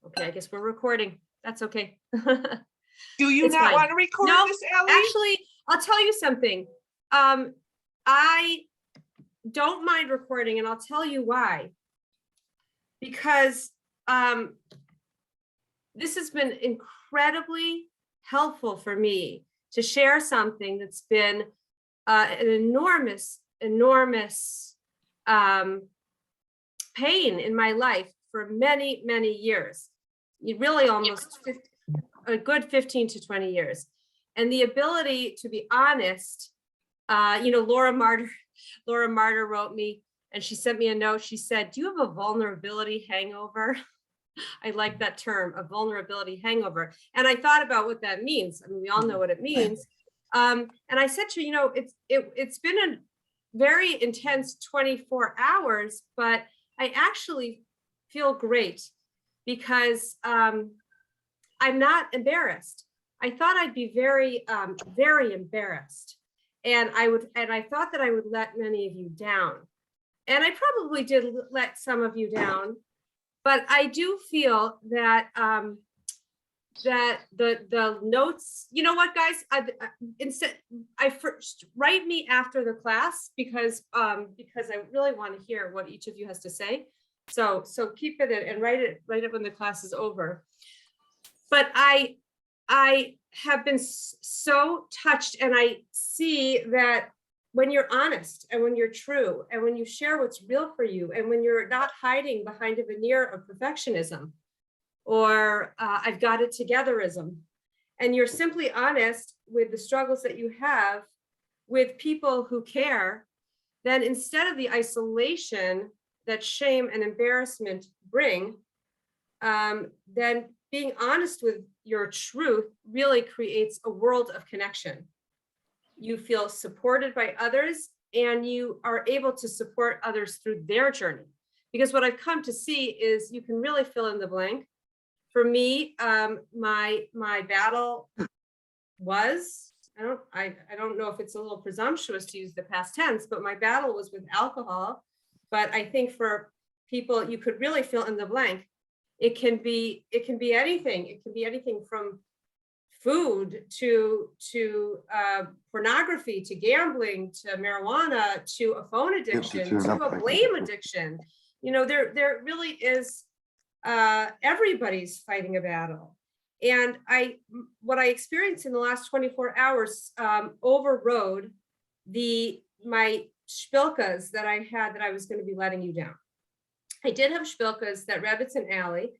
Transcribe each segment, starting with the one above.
Okay, I guess we're recording. That's okay. Do you It's not fine. want to record No, this, Ellie? Actually, I'll tell you something. I don't mind recording, and I'll tell you why. Because this has been incredibly helpful for me to share something that's been an enormous pain in my life for many, many years. Really almost a good 15 to 20 years. And the ability to be honest, Laura Martyr wrote me and she sent me a note. She said, do you have a vulnerability hangover? I like that term, a vulnerability hangover. And I thought about what that means. I mean, we all know what it means. And I said to her, it's been a very intense 24 hours, but I actually feel great because I'm not embarrassed. I thought I'd be very, very embarrassed. And I thought that I would let many of you down. And I probably did let some of you down, but I do feel that that the notes, you know what, guys, I first write me after the class because I really want to hear what each of you has to say. So keep it and write it when the class is over. But I have been so touched, and I see that when you're honest and when you're true and when you share what's real for you and when you're not hiding behind a veneer of perfectionism or I've got it togetherism, and you're simply honest with the struggles that you have with people who care, then instead of the isolation that shame and embarrassment bring, then being honest with your truth really creates a world of connection. You feel supported by others, and you are able to support others through their journey. Because what I've come to see is you can really fill in the blank. For me, my battle was, I don't know if it's a little presumptuous to use the past tense, but my battle was with alcohol. But I think for people, you could really fill in the blank. It can be anything. It can be anything from food to pornography, to gambling, to marijuana, to a phone addiction, to a blame addiction. There really is, everybody's fighting a battle. And what I experienced in the last 24 hours overrode my shpilkas that I had that I was going to be letting you down. I did have shpilkas that Rebitz and Allie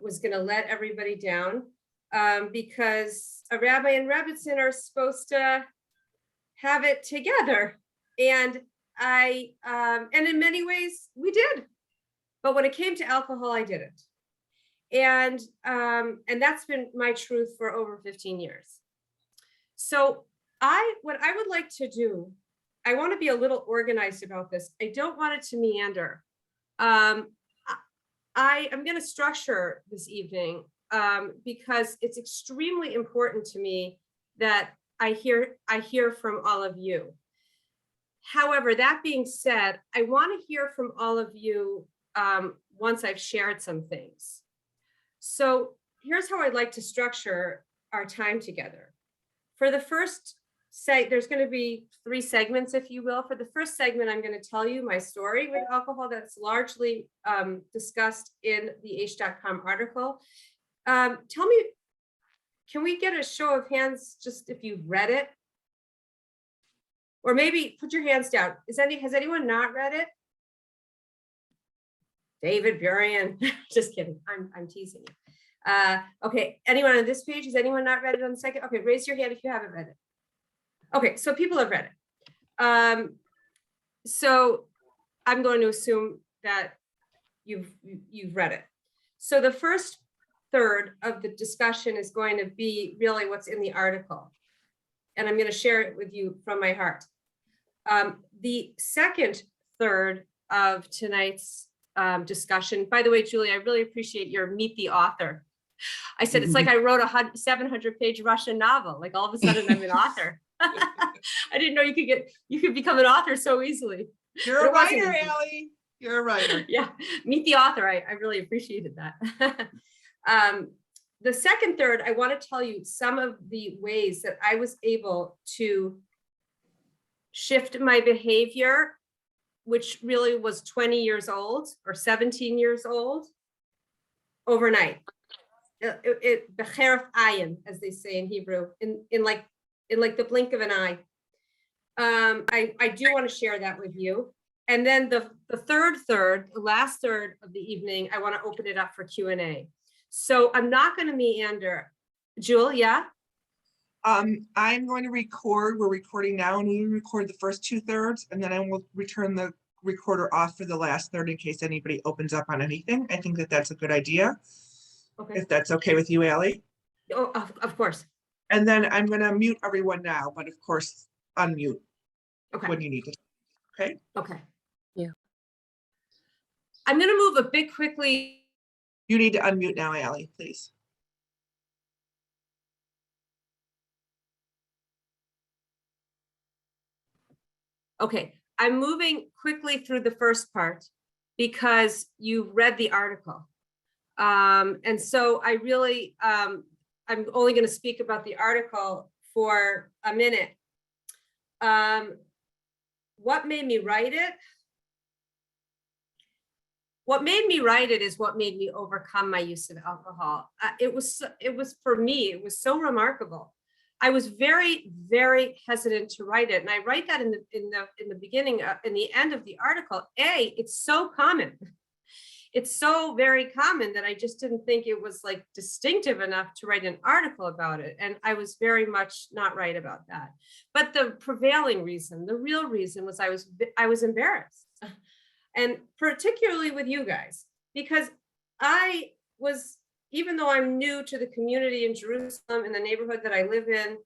was going to let everybody down because a rabbi and Rebbitzin are supposed to have it together. And and in many ways we did. But when it came to alcohol, I didn't. And that's been my truth for over 15 years. So what I would like to do, I want to be a little organized about this. I don't want it to meander. I am going to structure this evening because it's extremely important to me that I hear from all of you. However, that being said, I want to hear from all of you once I've shared some things. So here's how I'd like to structure our time together. For the first there's going to be 3 segments, if you will. For the first segment, I'm going to tell you my story with alcohol that's largely discussed in the H.com article. Tell me, can we get a show of hands just if you've read it? Or maybe put your hands down. Has anyone not read it? David Burian, just kidding. I'm teasing you. Okay, anyone on this page? Has anyone not read it on the second? Okay, raise your hand if you haven't read it. Okay, so people have read it. So I'm going to assume that you've read it. So the first third of the discussion is going to be really what's in the article. And I'm going to share it with you from my heart. The second third of tonight's discussion, by the way, Julie, I really appreciate your meet the author. I said, it's like I wrote a 700-page Russian novel. Like all of a sudden I'm an author. I didn't know you could become an author so easily. You're a writer, Allie. You're a writer. Yeah, meet the author. I really appreciated that. The second third, I want to tell you some of the ways that I was able to shift my behavior, which really was 20 years old or 17 years old, overnight. B'cheref ayin, as they say in Hebrew, in like the blink of an eye. I do want to share that with you. And then the the last third of the evening, I want to open it up for Q&A. So I'm not going to meander. Jewel, yeah? I'm going to record. We're recording now, and we record the first 2/3, and then I will return the recorder off for the last third in case anybody opens up on anything. I think that that's a good idea. Okay. If that's okay with you, Allie. Oh, of course. And then I'm going to mute everyone now, but of course, unmute Okay. when you need to. Okay. Okay. Yeah. I'm going to move a bit quickly. You need to unmute now, Allie, please. Okay, I'm moving quickly through the first part because you've read the article. And so I really, I'm only going to speak about the article for a minute. What made me write it? What made me write it is what made me overcome my use of alcohol. It was for me, it was so remarkable. I was very, very hesitant to write it. And I write that in the beginning, in the end of the article. It's so common. It's so very common that I just didn't think it was like distinctive enough to write an article about it. And I was very much not right about that. But the prevailing reason, the real reason was I was embarrassed. And particularly with you guys, because I was, even though I'm new to the community in Jerusalem, in the neighborhood that I live in,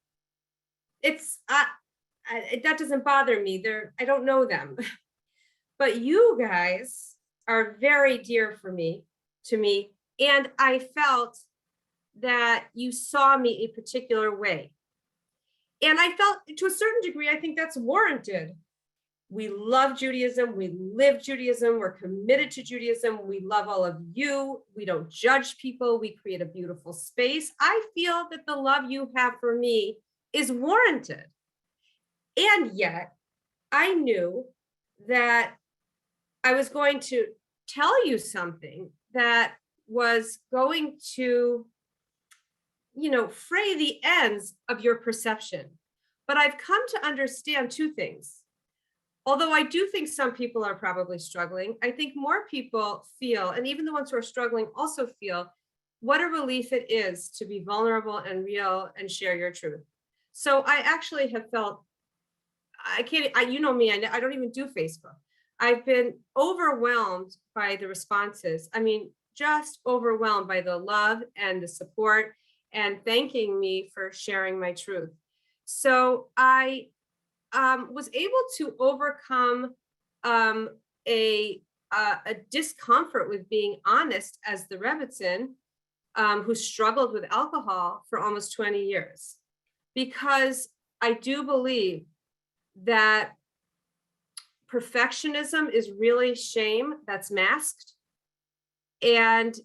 that doesn't bother me. I don't know them. But you guys are very dear to me. And I felt that you saw me a particular way. And I felt to a certain degree, I think that's warranted. We love Judaism. We live Judaism. We're committed to Judaism. We love all of you. We don't judge people. We create a beautiful space. I feel that the love you have for me is warranted. And yet I knew that I was going to tell you something that was going to, fray the ends of your perception. But I've come to understand two things. Although I do think some people are probably struggling, I think more people feel, and even the ones who are struggling also feel, what a relief it is to be vulnerable and real and share your truth. So I actually have felt, you know me, I don't even do Facebook. I've been overwhelmed by the responses. I mean, just overwhelmed by the love and the support and thanking me for sharing my truth. So I was able to overcome a discomfort with being honest as the Rebbitzin, who struggled with alcohol for almost 20 years. Because I do believe that perfectionism is really shame that's masked. And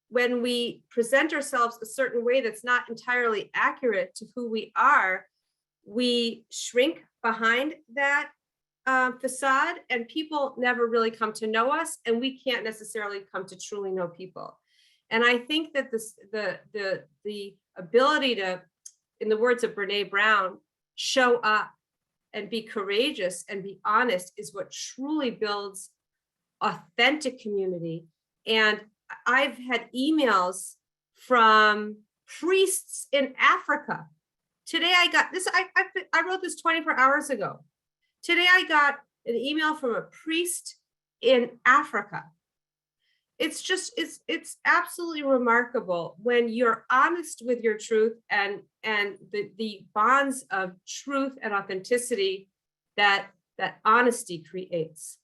when we present ourselves a certain way that's not entirely accurate to who we are, we shrink behind that facade, and people never really come to know us, and we can't necessarily come to truly know people. And I think that the ability to, in the words of Brene Brown, show up and be courageous and be honest is what truly builds authentic community. And I've had emails from priests in Africa. Today I got this, I wrote this 24 hours ago. Today I got an email from a priest in Africa. It's just, it's absolutely remarkable when you're honest with your truth and the bonds of truth and authenticity that honesty creates.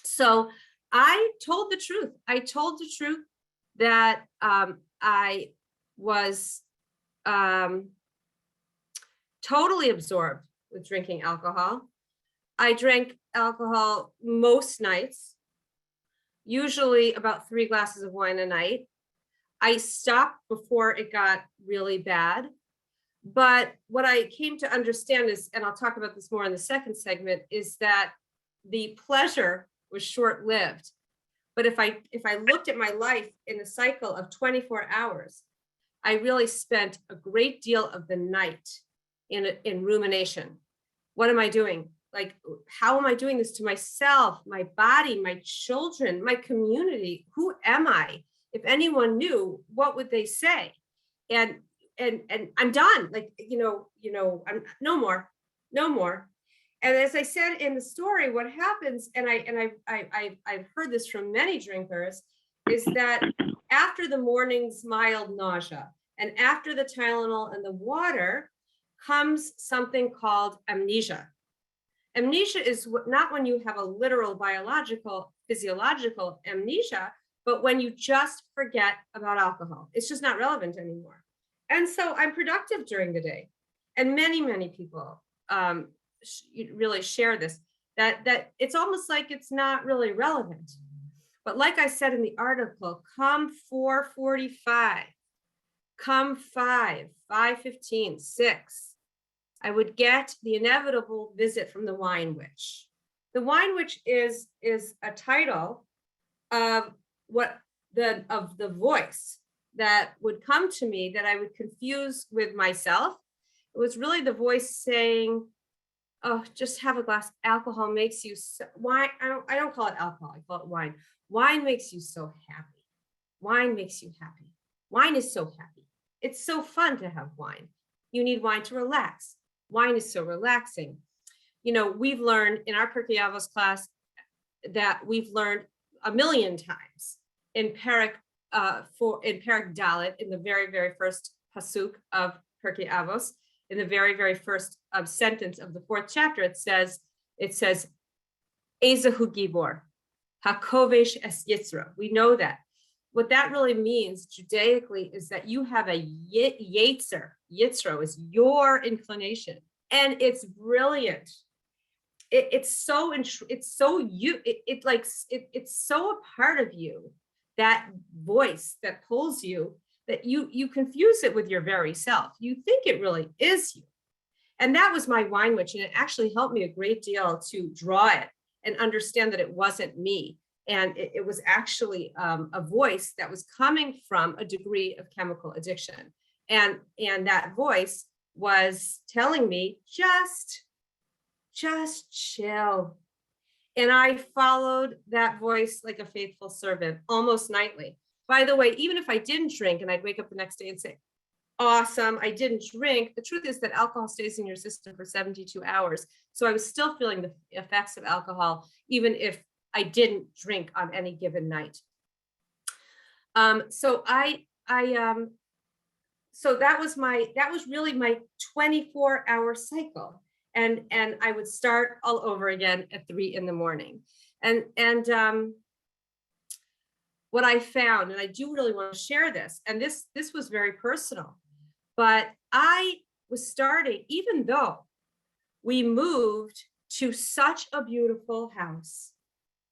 So I told the truth. I told the truth that I was totally absorbed with drinking alcohol. I drank alcohol most nights, usually about 3 glasses of wine a night. I stopped before it got really bad. But what I came to understand is, and I'll talk about this more in the second segment, is that the pleasure was short-lived. But if I looked at my life in a cycle of 24 hours, I really spent a great deal of the night in rumination. What am I doing? Like, how am I doing this to myself, my body, my children, my community? Who am I? If anyone knew, what would they say? And I'm done. Like, I'm no more. And as I said in the story, what happens, and I've heard this from many drinkers, is that after the morning's mild nausea and after the Tylenol and the water comes something called amnesia. Amnesia is not when you have a literal biological, physiological amnesia, but when you just forget about alcohol. It's just not relevant anymore. And so I'm productive during the day. And many people really share this, that it's almost like it's not really relevant. But like I said in the article, come 4:45, come 5:15, 6, I would get the inevitable visit from the wine witch. The wine witch is a title of the voice that would come to me that I would confuse with myself. It was really the voice saying, "Oh, just have a glass. Alcohol makes you so, wine." I don't call it alcohol. I call it wine. Wine makes you so happy. Wine makes you happy. Wine is so happy. It's so fun to have wine. You need wine to relax. Wine is so relaxing. We've learned in our Pirkei Avos class that we've learned a million times in Perek Dalet, in the very, very first pasuk of Pirkei Avos, in the very, very first sentence of the 4th chapter, it says, Ezehu Gibor, Hakovesh es Yitzra. We know that. What that really means Judaically is that you have a Yetzer. Yitzra is your inclination, and it's brilliant. It's so a part of you, that voice that pulls you, that you confuse it with your very self. You think it really is you. And that was my wine witch, and it actually helped me a great deal to draw it and understand that it wasn't me. And it was actually a voice that was coming from a degree of chemical addiction. And that voice was telling me, just chill. And I followed that voice like a faithful servant almost nightly. By the way, even if I didn't drink and I'd wake up the next day and say, awesome, I didn't drink, the truth is that alcohol stays in your system for 72 hours. So I was still feeling the effects of alcohol, even if I didn't drink on any given night. So that was really my 24-hour cycle. And I would start all over again at 3 a.m. And what I found, and I do really want to share this, and this was very personal, but I was starting, even though we moved to such a beautiful house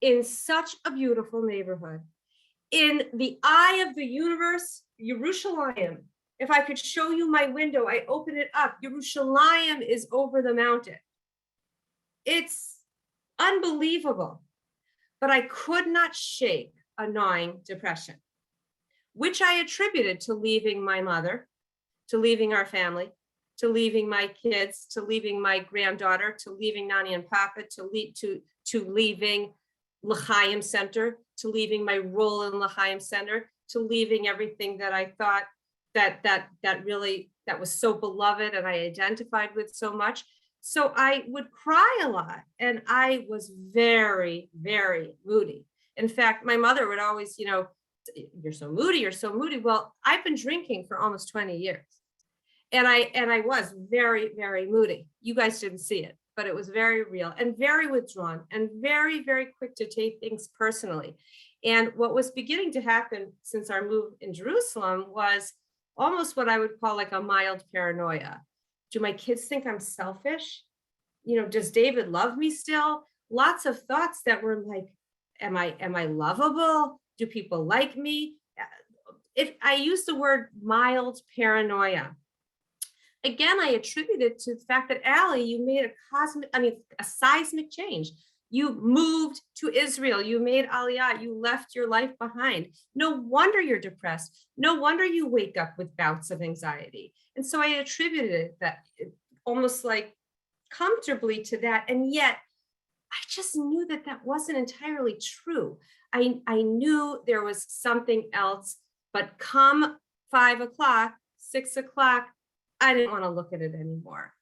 in such a beautiful neighborhood, in the eye of the universe, Yerushalayim. If I could show you my window, I open it up. Yerushalayim is over the mountain. It's unbelievable. But I could not shake a gnawing depression, which I attributed to leaving my mother, to leaving our family, to leaving my kids, to leaving my granddaughter, to leaving Nani and Papa, to leaving L'Chaim Center, to leaving my role in L'Chaim Center, to leaving everything that I thought that was so beloved and I identified with so much. So I would cry a lot, and I was very, very moody. In fact, my mother would always, you're so moody, you're so moody. Well, I've been drinking for almost 20 years. And I was very, very moody. You guys didn't see it, but it was very real and very withdrawn and very, very quick to take things personally. And what was beginning to happen since our move in Jerusalem was almost what I would call like a mild paranoia. Do my kids think I'm selfish? does David love me still? Lots of thoughts that were like, am I lovable? Do people like me? I use the word mild paranoia. Again, I attribute it to the fact that, Allie, you made a seismic change. You moved to Israel. You made Aliyah. You left your life behind. No wonder you're depressed. No wonder you wake up with bouts of anxiety. And so I attributed that almost like comfortably to that. And yet I just knew that that wasn't entirely true. I knew there was something else, but come 5 o'clock, 6 o'clock, I didn't want to look at it anymore.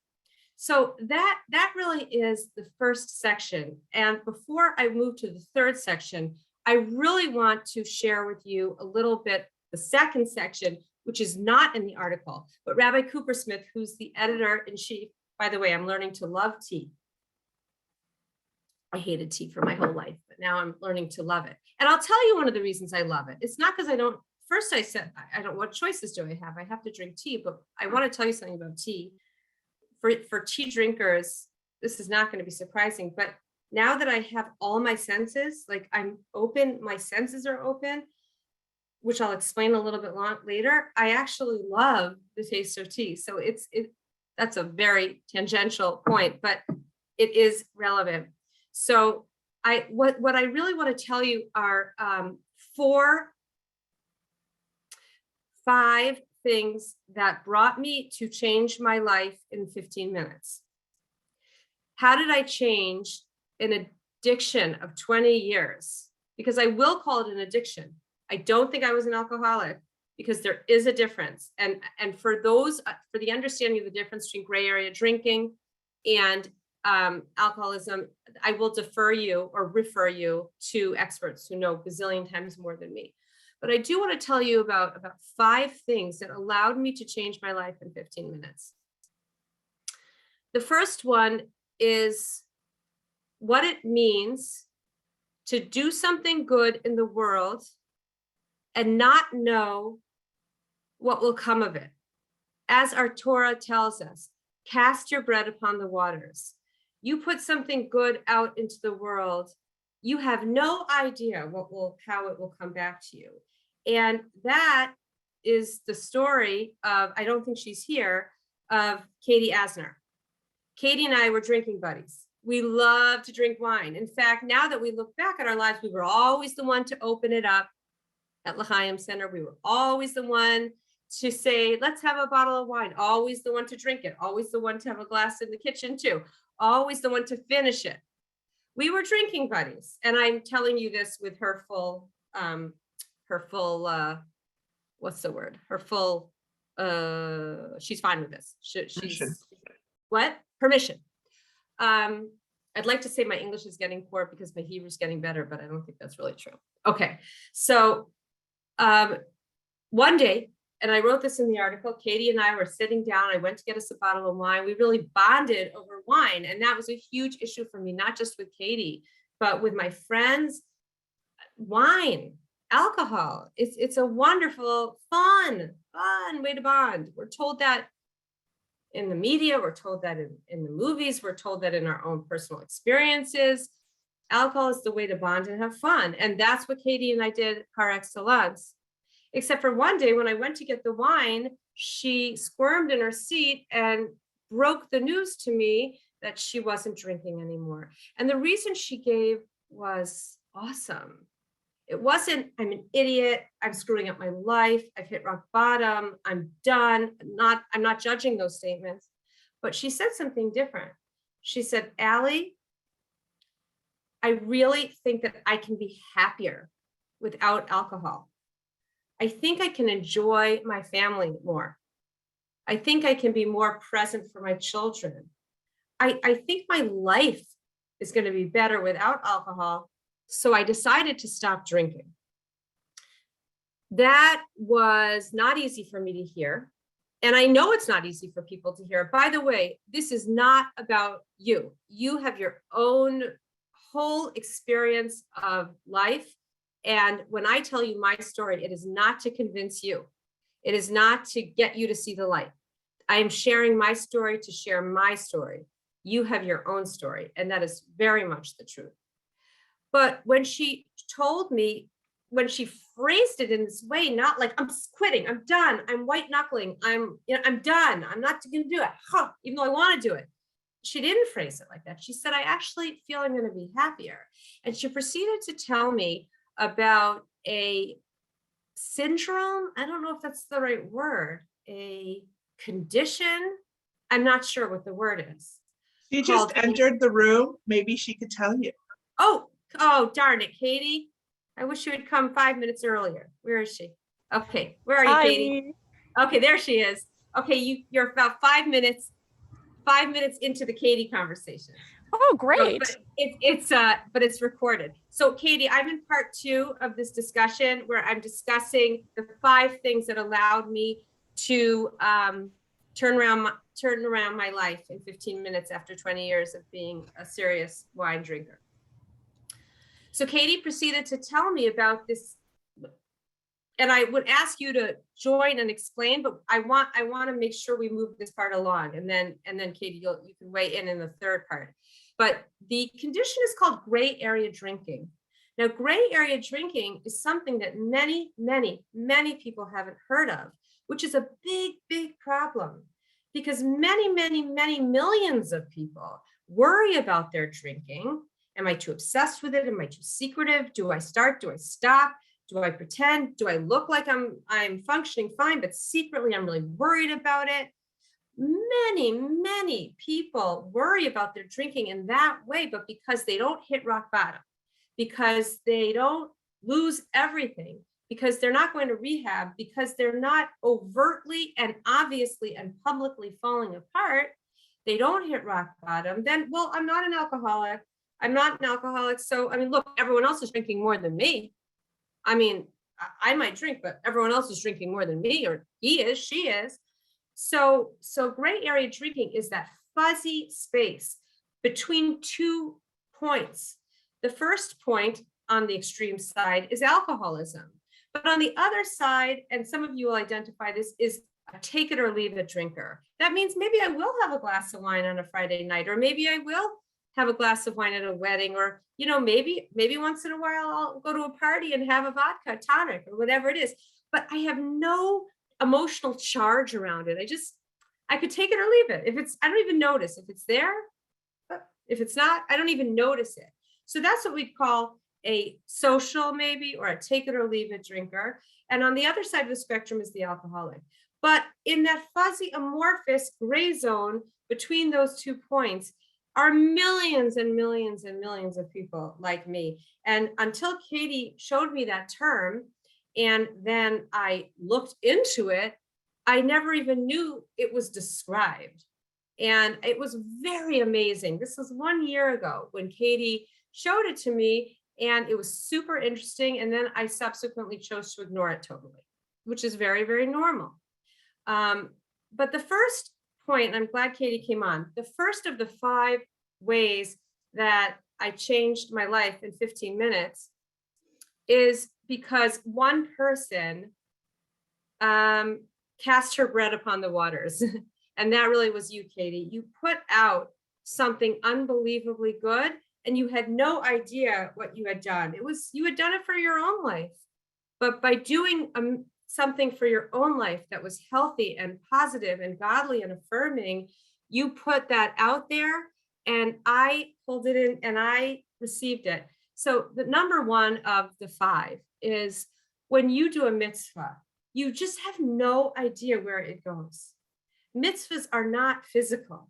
So that really is the first section. And before I move to the third section, I really want to share with you a little bit the second section, which is not in the article, but Rabbi Coopersmith, who's the editor-in-chief, by the way, I'm learning to love tea. I hated tea for my whole life, but now I'm learning to love it. And I'll tell you one of the reasons I love it. It's not because first I said, I don't, what choices do I have? I have to drink tea, but I want to tell you something about tea. For tea drinkers, this is not going to be surprising, but now that I have all my senses, like I'm open, my senses are open, which I'll explain a little bit later, I actually love the taste of tea. So that's a very tangential point, but it is relevant. So what I really want to tell you are 5 things that brought me to change my life in 15 minutes. How did I change an addiction of 20 years? Because I will call it an addiction. I don't think I was an alcoholic, because there is a difference. And for the understanding of the difference between gray area drinking and alcoholism, I will defer you or refer you to experts who know gazillion times more than me. But I do want to tell you about 5 things that allowed me to change my life in 15 minutes. The first one is what it means to do something good in the world and not know what will come of it. As our Torah tells us, cast your bread upon the waters. You put something good out into the world, you have no idea how it will come back to you. And that is the story of, I don't think she's here, of Katie Asner. Katie and I were drinking buddies. We love to drink wine. In fact, now that we look back at our lives, we were always the one to open it up at L'Chaim Center. We were always the one to say, let's have a bottle of wine. Always the one to drink it. Always the one to have a glass in the kitchen too. Always the one to finish it. We were drinking buddies. And I'm telling you this with her full, what's the word? Her full, she's fine with this. She's, what? Permission. I'd like to say my English is getting poor because my Hebrew is getting better, but I don't think that's really true. Okay, so one day, and I wrote this in the article, Katie and I were sitting down. I went to get us a bottle of wine. We really bonded over wine. And that was a huge issue for me, not just with Katie, but with my friends. Wine, alcohol, it's a wonderful, fun way to bond. We're told that in the media, we're told that in the movies, we're told that in our own personal experiences. Alcohol is the way to bond and have fun. And that's what Katie and I did par excellence. Except for one day when I went to get the wine, she squirmed in her seat and broke the news to me that she wasn't drinking anymore. And the reason she gave was awesome. It wasn't, I'm an idiot, I'm screwing up my life, I've hit rock bottom, I'm done. I'm not judging those statements, but she said something different. She said, Allie, I really think that I can be happier without alcohol. I think I can enjoy my family more. I think I can be more present for my children. I think my life is going to be better without alcohol. So I decided to stop drinking. That was not easy for me to hear. And I know it's not easy for people to hear. By the way, this is not about you. You have your own whole experience of life. And when I tell you my story, it is not to convince you. It is not to get you to see the light. I am sharing my story to share my story. You have your own story. And that is very much the truth. But when she told me, when she phrased it in this way, not like I'm quitting, I'm done, I'm white knuckling, I'm done, I'm not going to do it, even though I want to do it. She didn't phrase it like that. She said, I actually feel I'm going to be happier. And she proceeded to tell me about a syndrome. I don't know if that's the right word, a condition. I'm not sure what the word is. She just entered the room. Maybe she could tell you. Oh, darn it, Katie. I wish you had come 5 minutes earlier. Where is she? Okay, where are you, Katie? Okay, there she is. Okay, you're about 5 minutes into the Katie conversation. Oh, great. But it's recorded. So Katie, I'm in part 2 of this discussion where I'm discussing the 5 things that allowed me to turn around my life in 15 minutes after 20 years of being a serious wine drinker. So Katie proceeded to tell me about this, and I would ask you to join and explain, but I want to make sure we move this part along, and then Katie, you can weigh in the third part. But the condition is called gray area drinking. Now, gray area drinking is something that many people haven't heard of, which is a big problem, because many millions of people worry about their drinking. Am I too obsessed with it? Am I too secretive? Do I start? Do I stop? Do I pretend? Do I look like I'm functioning fine, but secretly I'm really worried about it? Many people worry about their drinking in that way, but because they don't hit rock bottom, because they don't lose everything, because they're not going to rehab, because they're not overtly and obviously and publicly falling apart, they don't hit rock bottom, then, well, I'm not an alcoholic. So, I mean, look, everyone else is drinking more than me. I mean, I might drink, but everyone else is drinking more than me, or he is, she is. So gray area drinking is that fuzzy space between 2 points. The first point on the extreme side is alcoholism. But on the other side, and some of you will identify this, is a take it or leave it drinker. That means maybe I will have a glass of wine on a Friday night, or maybe I will have a glass of wine at a wedding, or, maybe once in a while I'll go to a party and have a vodka tonic or whatever it is. But I have no emotional charge around it. I could take it or leave it. I don't even notice if it's there. If it's not, I don't even notice it. So that's what we'd call a social, maybe, or a take it or leave it drinker. And on the other side of the spectrum is the alcoholic. But in that fuzzy, amorphous gray zone between those 2 points are millions and millions and millions of people like me. And until Katie showed me that term, and then I looked into it, I never even knew it was described. And it was very amazing. This was 1 year ago when Katie showed it to me, and it was super interesting. And then I subsequently chose to ignore it totally, which is very, very normal. But the first point, and I'm glad Katie came on, the first of the 5 ways that I changed my life in 15 minutes is because one person cast her bread upon the waters. And that really was you, Katie. You put out something unbelievably good, and you had no idea what you had done. You had done it for your own life. But by doing something for your own life that was healthy and positive and godly and affirming, you put that out there, and I pulled it in and I received it. So the number 1 of the 5 is when you do a mitzvah, you just have no idea where it goes. Mitzvahs are not physical.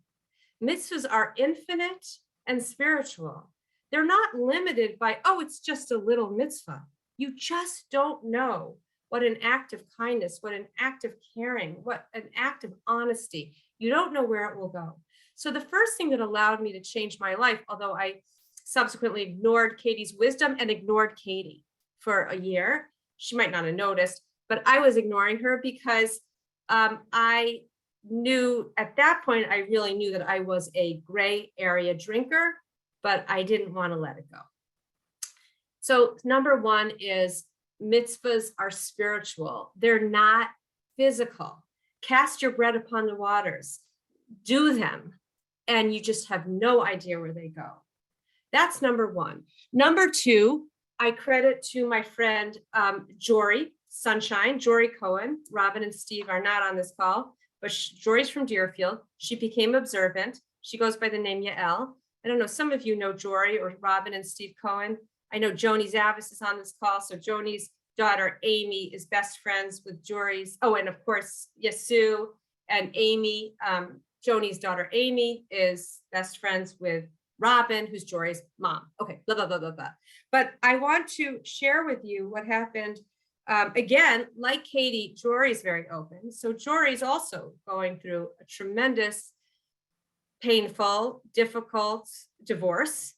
Mitzvahs are infinite and spiritual. They're not limited by, oh, it's just a little mitzvah. You just don't know what an act of kindness, what an act of caring, what an act of honesty. You don't know where it will go. So the first thing that allowed me to change my life, although I subsequently ignored Katie's wisdom and ignored Katie for a year, she might not have noticed, but I was ignoring her because I knew at that point, I really knew that I was a gray area drinker, but I didn't want to let it go. So number 1 is mitzvahs are spiritual. They're not physical. Cast your bread upon the waters. Do them. and you just have no idea where they go. That's number one. Number two, I credit to my friend Jory Sunshine, Jory Cohen. Robin and Steve are not on this call, but Jory's from Deerfield. She became observant. She goes by the name Yael. I don't know, some of you know Jory or Robin and Steve Cohen. I know Joni Zavis is on this call. So Joni's daughter, Amy, is best friends with Jory's. Oh, and of course, Yasu and Amy. Joni's daughter, Amy, is best friends with Robin, who's Jory's mom. Okay, blah, blah, blah, blah, blah. But I want to share with you what happened. Again, like Katie, Jory's very open. So Jory's also going through a tremendous, painful, difficult divorce.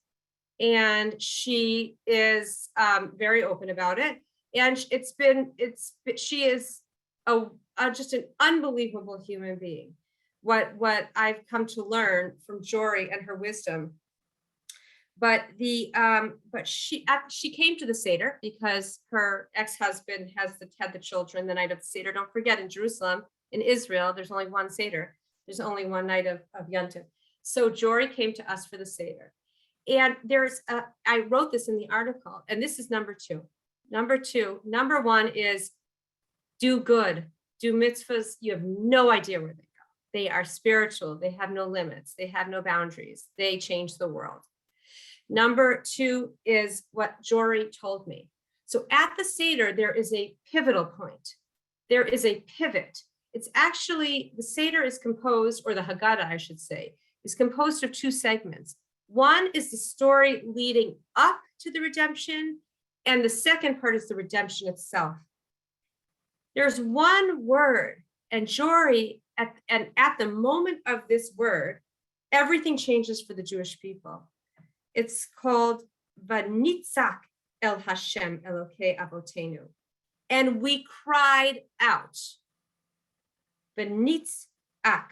And she is very open about it. And she is just an unbelievable human being. What I've come to learn from Jory and her wisdom. But she came to the Seder because her ex-husband had the children the night of the Seder. Don't forget, in Jerusalem, in Israel, there's only one Seder. There's only one night of Yontif. So Jory came to us for the Seder. And I wrote this in the article, and this is number two. Number one is do good, do mitzvahs. You have no idea where they go. They are spiritual. They have no limits. They have no boundaries. They change the world. Number two is what Jory told me. So at the Seder, there is a pivotal point. There is a pivot. It's actually, the Seder is composed, or the Haggadah, I should say, is composed of two segments. One is the story leading up to the redemption, and the second part is the redemption itself. There's one word, and Jory, at the moment of this word, everything changes for the Jewish people. It's called Vanitzak El Hashem Elokei Avotenu. And we cried out. Vanitzak.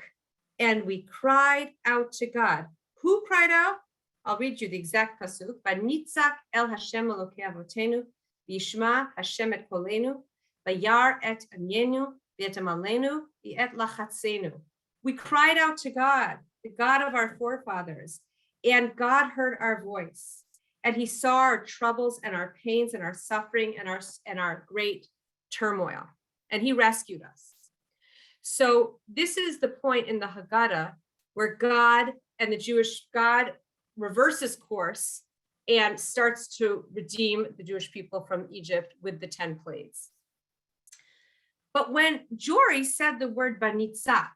And we cried out to God. Who cried out? I'll read you the exact pasuk. Vanitzak El Hashem Elokei Avotenu. Vishma Hashem et kolenu. Vayar et anyenu. V'et amalenu. V'et lachatzenu. We cried out to God, the God of our forefathers. And God heard our voice, and he saw our troubles and our pains and our suffering and our great turmoil, and he rescued us. So this is the point in the Haggadah where God and the Jewish God reverses course and starts to redeem the Jewish people from Egypt with the 10 plagues. But when Jory said the word Banitzak,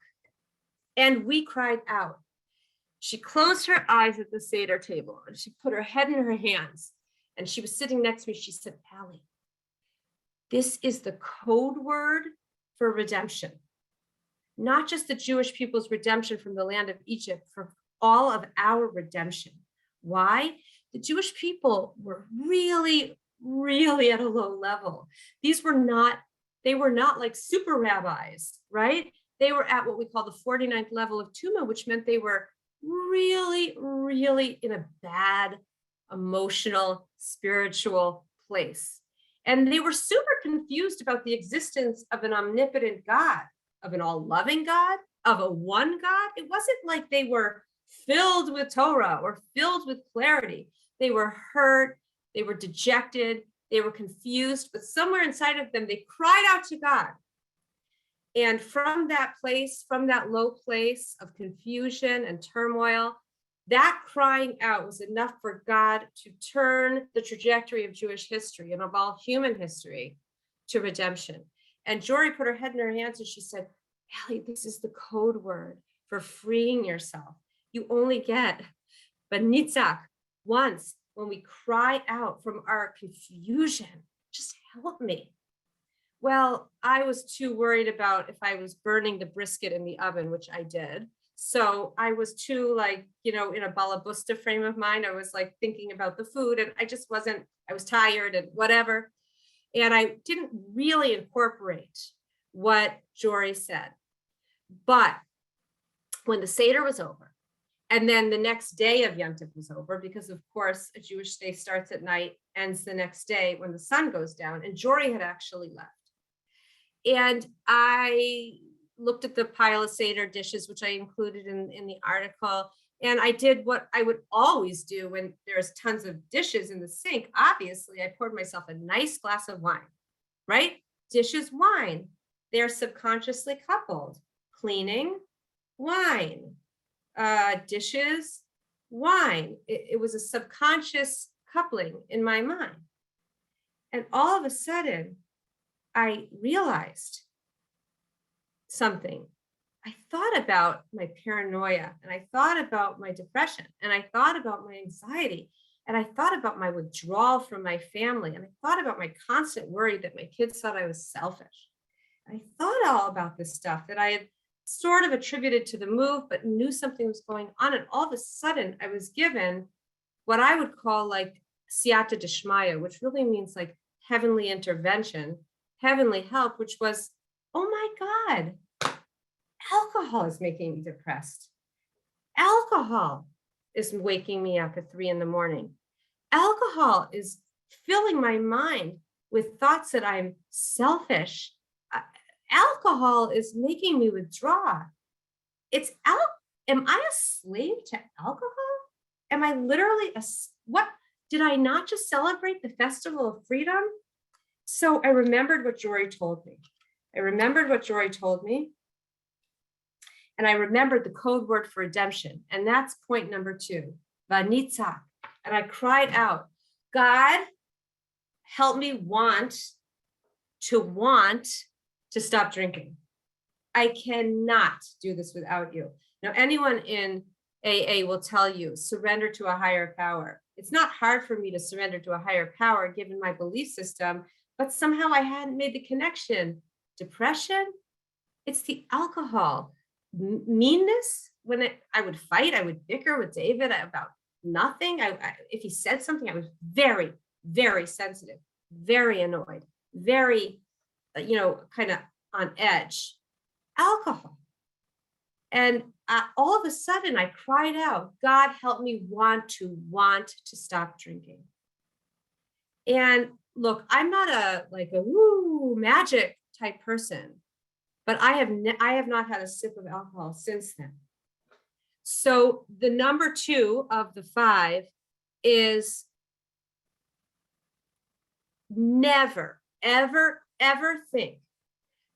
and we cried out, she closed her eyes at the Seder table and she put her head in her hands, and she was sitting next to me. She said, Allie, this is the code word for redemption, not just the Jewish people's redemption from the land of Egypt, for all of our redemption. Why? The Jewish people were really, really at a low level. They were not like super rabbis, right? They were at what we call the 49th level of Tuma, which meant they were really, really in a bad emotional, spiritual place. And they were super confused about the existence of an omnipotent God, of an all-loving God, of a one God. It wasn't like they were filled with Torah or filled with clarity. They were hurt, they were dejected, they were confused, but somewhere inside of them, they cried out to God. And from that place, from that low place of confusion and turmoil, that crying out was enough for God to turn the trajectory of Jewish history and of all human history to redemption. And Jory put her head in her hands and she said, Allie, this is the code word for freeing yourself. You only get Banitzak once when we cry out from our confusion, just help me. Well, I was too worried about if I was burning the brisket in the oven, which I did. So I was too in a balabusta frame of mind. I was thinking about the food, and I was tired and whatever. And I didn't really incorporate what Jory said. But when the Seder was over, and then the next day of Yontif was over, because of course, a Jewish day starts at night, ends the next day when the sun goes down, and Jory had actually left. And I looked at the pile of Seder dishes, which I included in the article, And I did what I would always do when there's tons of dishes in the sink. Obviously, I poured myself a nice glass of wine, right? Dishes, wine. They're subconsciously coupled. Cleaning, wine. Dishes, wine. It was a subconscious coupling in my mind. And all of a sudden, I realized something. I thought about my paranoia, and I thought about my depression, and I thought about my anxiety, and I thought about my withdrawal from my family, and I thought about my constant worry that my kids thought I was selfish. I thought all about this stuff that I had sort of attributed to the move, but knew something was going on. And all of a sudden, I was given what I would call like siyata dishmaya, which really means like heavenly intervention, heavenly help, which was, oh my God, alcohol is making me depressed. Alcohol is waking me up at 3 a.m. Alcohol is filling my mind with thoughts that I'm selfish. Alcohol is making me withdraw. Am I a slave to alcohol? Am I literally what? Did I not just celebrate the festival of freedom? So I remembered what Jory told me. And I remembered the code word for redemption. And that's point number 2, vanitza. And I cried out, God, help me want to stop drinking. I cannot do this without you. Now, anyone in AA will tell you, surrender to a higher power. It's not hard for me to surrender to a higher power given my belief system, but somehow I hadn't made the connection. Depression, it's the alcohol. Meanness, when I would fight, I would bicker with David about nothing. If he said something, I was very, very sensitive, very annoyed, very, kind of on edge. Alcohol. And all of a sudden I cried out, God, help me want to stop drinking. And look, I'm not a woo magic type person, but I have not had a sip of alcohol since then. So the number 2 of the 5 is never, ever, ever think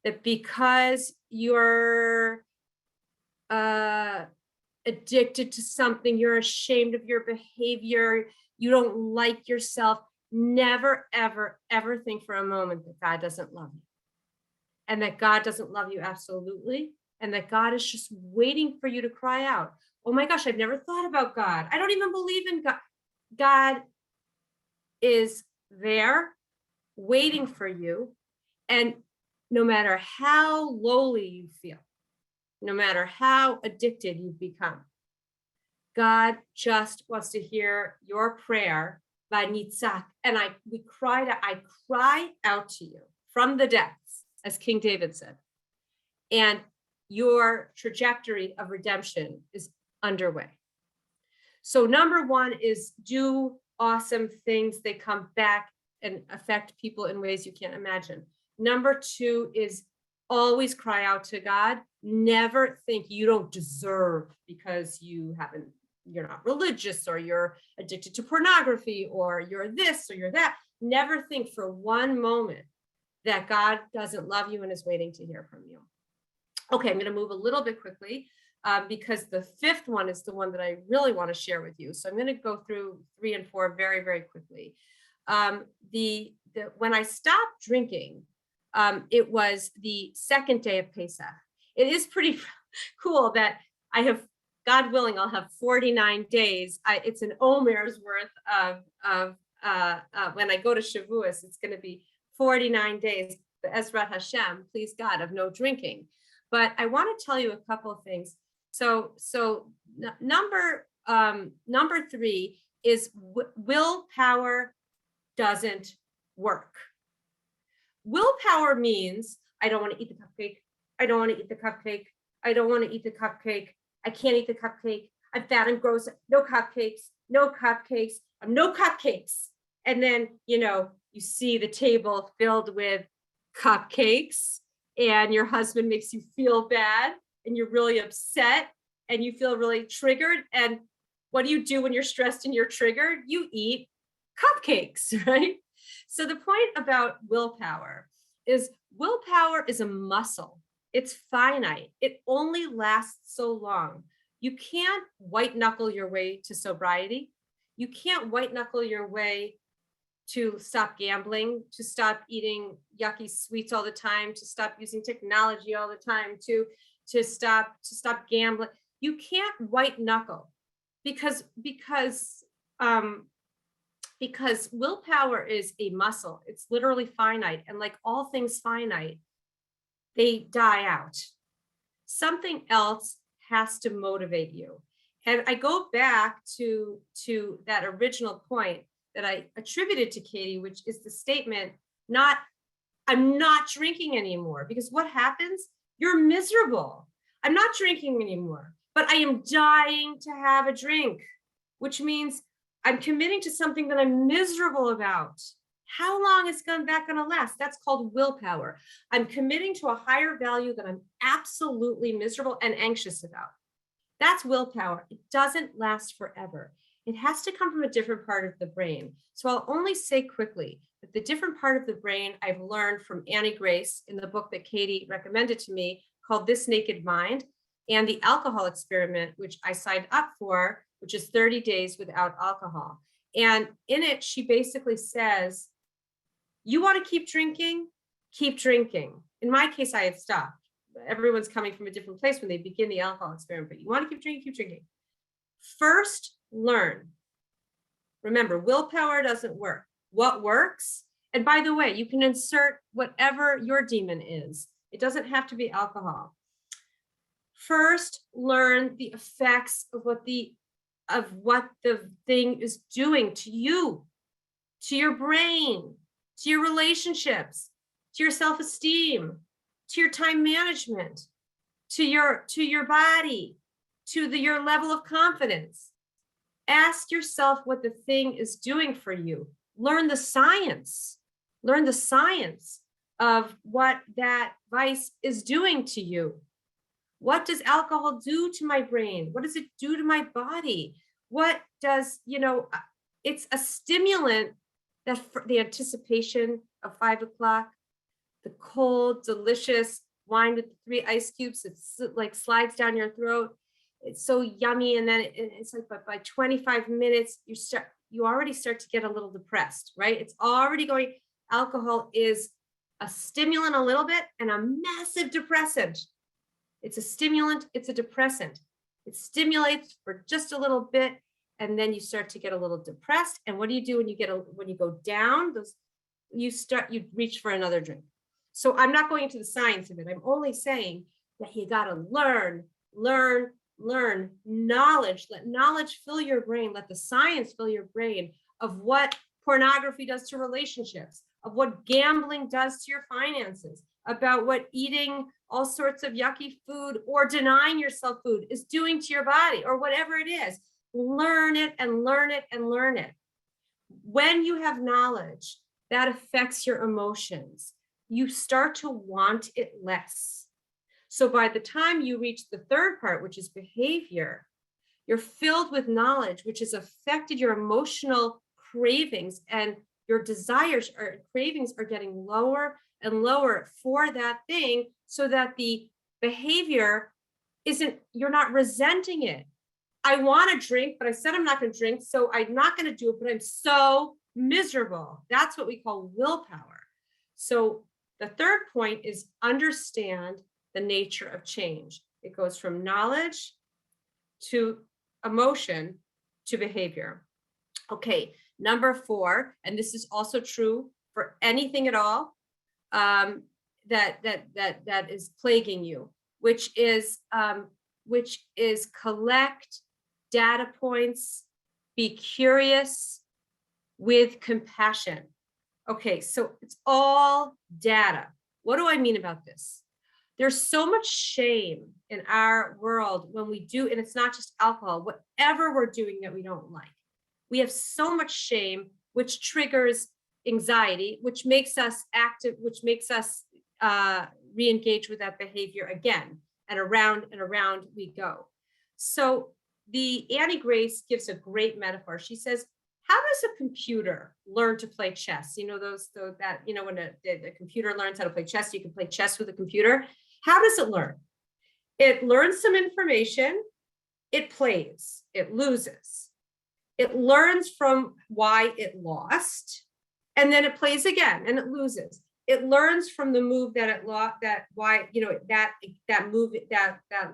that because you're addicted to something, you're ashamed of your behavior, you don't like yourself. Never, ever, ever think for a moment that God doesn't love you. And that God doesn't love you absolutely. And that God is just waiting for you to cry out. Oh my gosh, I've never thought about God. I don't even believe in God. God is there waiting for you. And no matter how lowly you feel, no matter how addicted you've become, God just wants to hear your prayer by nitzak. And I cry out to you from the depths, as King David said. And your trajectory of redemption is underway. So number 1 is do awesome things. They come back and affect people in ways you can't imagine. Number 2 is always cry out to God. Never think you don't deserve because you're not religious, or you're addicted to pornography, or you're this or you're that. Never think for one moment that God doesn't love you and is waiting to hear from you. Okay, I'm going to move a little bit quickly because the 5th one is the one that I really want to share with you. So I'm going to go through 3 and 4 very, very quickly. When I stopped drinking, it was the 2nd day of Pesach. It is pretty cool that I have, God willing, I'll have 49 days. It's an Omer's worth of when I go to Shavuos, it's going to be 49 days, the Ezrat Hashem, please God, of no drinking. But I want to tell you a couple of things. So number 3 is willpower doesn't work. Willpower means I don't want to eat the cupcake. I don't want to eat the cupcake. I don't want to eat the cupcake. I can't eat the cupcake. I'm fat and gross. No cupcakes. No cupcakes. No cupcakes. And then, you see the table filled with cupcakes, and your husband makes you feel bad, and you're really upset, and you feel really triggered. And what do you do when you're stressed and you're triggered? You eat cupcakes, right? So the point about willpower is a muscle. It's finite. It only lasts so long. You can't white knuckle your way to sobriety. You can't white knuckle your way to stop gambling, to stop eating yucky sweets all the time, to stop using technology all the time, to stop gambling. You can't white knuckle because willpower is a muscle. It's literally finite, and like all things finite, they die out. Something else has to motivate you. And I go back to that original point that I attributed to Katie, which is the statement, I'm not drinking anymore. Because what happens? You're miserable. I'm not drinking anymore, but I am dying to have a drink, which means I'm committing to something that I'm miserable about. How long is that going to last? That's called willpower. I'm committing to a higher value that I'm absolutely miserable and anxious about. That's willpower. It doesn't last forever. It has to come from a different part of the brain. So I'll only say quickly that the different part of the brain I've learned from Annie Grace in the book that Katie recommended to me called This Naked Mind, and the alcohol experiment, which I signed up for, which is 30 days without alcohol. And in it, she basically says, you want to keep drinking? Keep drinking. In my case, I had stopped. Everyone's coming from a different place when they begin the alcohol experiment, but you want to keep drinking, keep drinking. First, learn. Remember, willpower doesn't work. What works? And by the way, you can insert whatever your demon is. It doesn't have to be alcohol. First, learn the effects of what the thing is doing to you, to your brain, to your relationships, to your self-esteem, to your time management, to your body, to your level of confidence. Ask yourself what the thing is doing for you. Learn the science. Learn the science of what that vice is doing to you. What does alcohol do to my brain? What does it do to my body? What does, it's a stimulant that the anticipation of 5 o'clock, the cold, delicious wine with 3 ice cubes, it's like slides down your throat. It's so yummy. And then it's like, but by 25 minutes, you already start to get a little depressed, right? It's already going, alcohol is a stimulant a little bit and a massive depressant. It's a stimulant, it's a depressant. It stimulates for just a little bit, and then you start to get a little depressed. And what do you do when you go down? You reach for another drink. So I'm not going into the science of it. I'm only saying that you got to learn knowledge. Let knowledge fill your brain. Let the science fill your brain of what pornography does to relationships, of what gambling does to your finances, about what eating all sorts of yucky food or denying yourself food is doing to your body, or whatever it is. Learn it and learn it and learn it. When you have knowledge that affects your emotions, you start to want it less. So by the time you reach the third part, which is behavior, you're filled with knowledge, which has affected your emotional cravings, and your desires or cravings are getting lower and lower for that thing, so that the behavior you're not resenting it. I want to drink, but I said I'm not going to drink, so I'm not going to do it, but I'm so miserable. That's what we call willpower. So the third point is understand the nature of change. It goes from knowledge to emotion to behavior. Okay, number 4, and this is also true for anything at all that is plaguing you, which is collect data points, be curious with compassion. Okay, so it's all data. What do I mean about this? There's so much shame in our world when we do, and it's not just alcohol, whatever we're doing that we don't like. We have so much shame, which triggers anxiety, which makes us active, which makes us re-engage with that behavior again, and around we go. So the Annie Grace gives a great metaphor. She says, how does a computer learn to play chess? You know, when the computer learns how to play chess, you can play chess with a computer. How does it learn? It learns some information, it plays, it loses. It learns from why it lost, and then it plays again and it loses. It learns from the move that it lost, that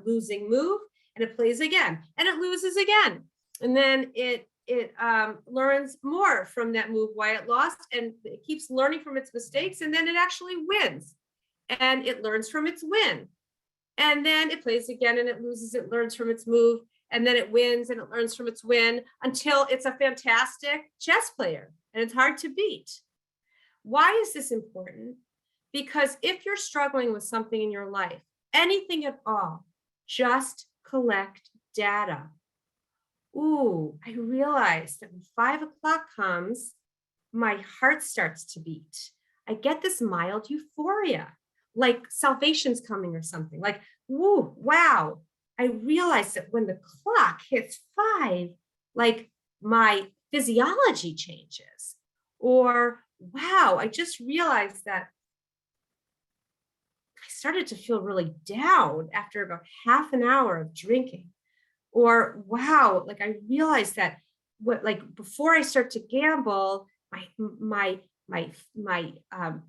losing move, and it plays again and it loses again. And then it learns more from that move, why it lost, and it keeps learning from its mistakes, and then it actually wins. And it learns from its win. And then it plays again and it loses, it learns from its move, and then it wins and it learns from its win until it's a fantastic chess player and it's hard to beat. Why is this important? Because if you're struggling with something in your life, anything at all, just collect data. Ooh, I realized that when 5 o'clock comes, my heart starts to beat. I get this mild euphoria, like salvation's coming or something, like, woo, wow. I realized that when the clock hits 5, like my physiology changes. Or, wow, I just realized that I started to feel really down after about half an hour of drinking. Or, wow, like I realized that before I start to gamble, my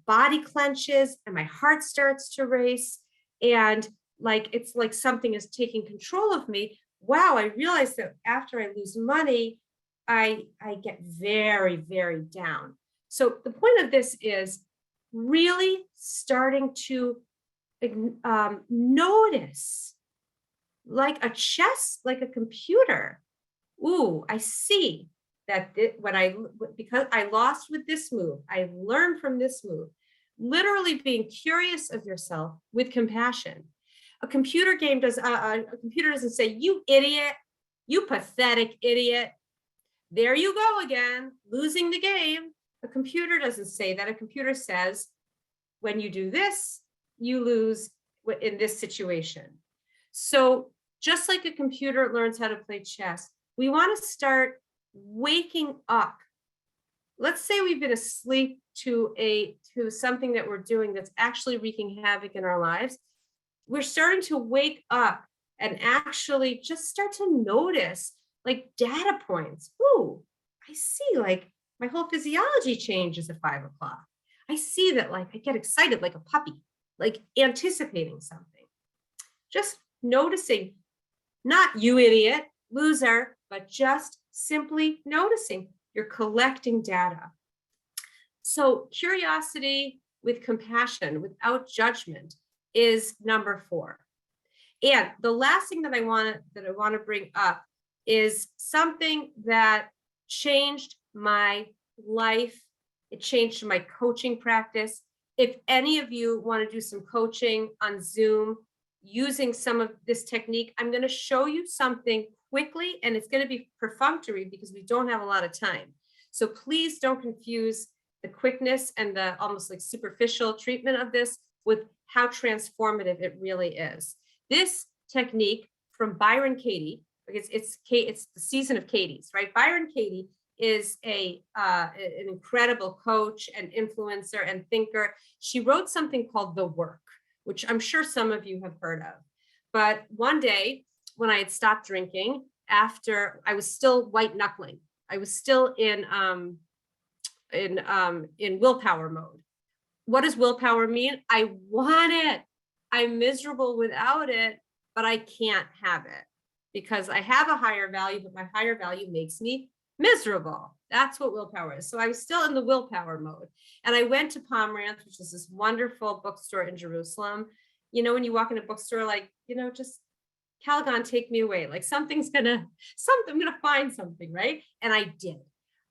body clenches and my heart starts to race, and like it's like something is taking control of me. Wow, I realized that after I lose money, I get very, very down. So the point of this is really starting to notice, like a computer. Ooh, I see that because I lost with this move, I learned from this move. Literally being curious of yourself with compassion. A computer doesn't say, you idiot, you pathetic idiot. There you go again, losing the game. A computer doesn't say that. A computer says, when you do this, you lose in this situation. So just like a computer learns how to play chess, we want to start waking up. Let's say we've been asleep to something that we're doing that's actually wreaking havoc in our lives. We're starting to wake up and actually just start to notice like data points. Ooh, I see like my whole physiology changes at 5 o'clock. I see that like I get excited like a puppy, like anticipating something. Just noticing, not you idiot, loser, but just simply noticing. You're collecting data. So curiosity with compassion, without judgment, is number 4. And the last thing that I want to bring up is something that changed my life. It changed my coaching practice. If any of you want to do some coaching on Zoom using some of this technique, I'm going to show you something quickly, and it's going to be perfunctory because we don't have a lot of time. So please don't confuse the quickness and the almost like superficial treatment of this with how transformative it really is. This technique from Byron Katie, it's the season of Katie's, right? Byron Katie is an incredible coach and influencer and thinker. She wrote something called The Work, which I'm sure some of you have heard of. But one day when I had stopped drinking, after I was still white knuckling, I was still in willpower mode. What does willpower mean? I want it. I'm miserable without it, but I can't have it because I have a higher value, but my higher value makes me miserable. That's what willpower is. So I was still in the willpower mode. And I went to Pomerantz, which is this wonderful bookstore in Jerusalem. You know, when you walk in a bookstore, like, you know, just Calgon, take me away. Like I'm gonna find something, right? And I did.